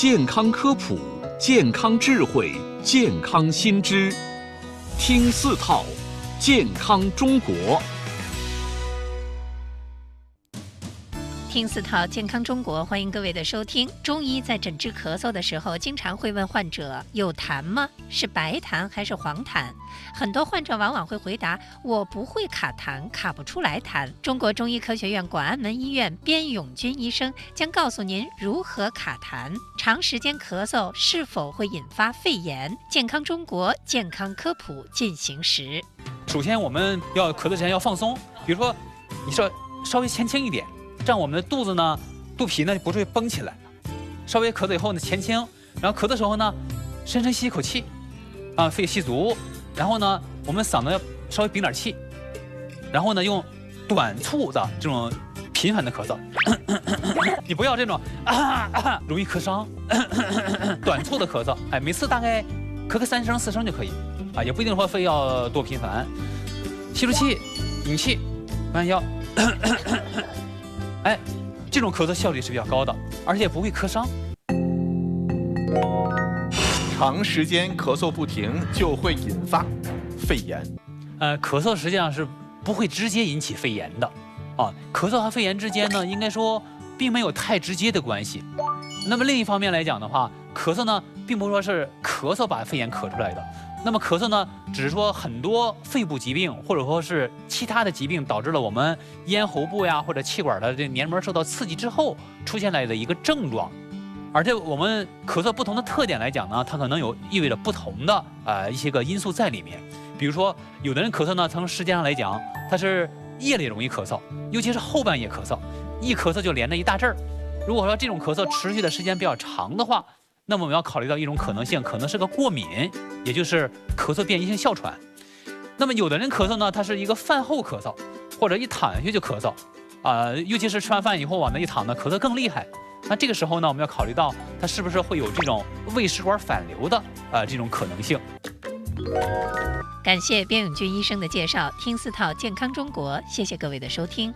健康科普，健康智慧，健康新知，听4套，健康中国。听4套健康中国，欢迎各位的收听。中医在诊治咳嗽的时候，经常会问患者有痰吗？是白痰还是黄痰？很多患者往往会回答：我不会卡痰，卡不出来痰。中国中医科学院广安门医院边永军医生将告诉您如何卡痰，长时间咳嗽是否会引发肺炎。健康中国健康科普进行时，首先我们要咳嗽之前要放松，比如说你稍微前倾一点。这样我们的肚子呢，肚皮呢不会绷起来。稍微咳嗽以后呢，前倾，然后咳的时候呢，深深吸一口气，肺吸足，然后呢，我们嗓子要稍微屏点气，然后呢，用短促的这种频繁的咳嗽，你不要这种容易咳伤，短促的咳嗽，每次大概咳个3声4声就可以，也不一定说非要多频繁。吸出气，引气，弯腰。这种咳嗽效率是比较高的，而且不会咳伤。长时间咳嗽不停就会引发肺炎。咳嗽实际上是不会直接引起肺炎的，咳嗽和肺炎之间呢，应该说并没有太直接的关系。那么另一方面来讲的话，咳嗽呢，并不是说是咳嗽把肺炎咳出来的。那么咳嗽呢，只是说很多肺部疾病或者说是其他的疾病导致了我们咽喉部呀或者气管的这黏膜受到刺激之后出现来的一个症状。而且我们咳嗽不同的特点来讲呢，它可能意味着不同的一些个因素在里面。比如说有的人咳嗽呢，从时间上来讲，他是夜里容易咳嗽，尤其是后半夜咳嗽，一咳嗽就连着一大阵儿。如果说这种咳嗽持续的时间比较长的话，那么我们要考虑到一种可能性，可能是个过敏，也就是咳嗽变异性哮喘。那么有的人咳嗽呢，他是一个饭后咳嗽，或者一躺下去就咳嗽，尤其是吃完饭以后往那一躺呢，咳嗽更厉害。那这个时候呢，我们要考虑到他是不是会有这种胃食管反流的这种可能性。感谢边永军医生的介绍，听4套健康中国，谢谢各位的收听。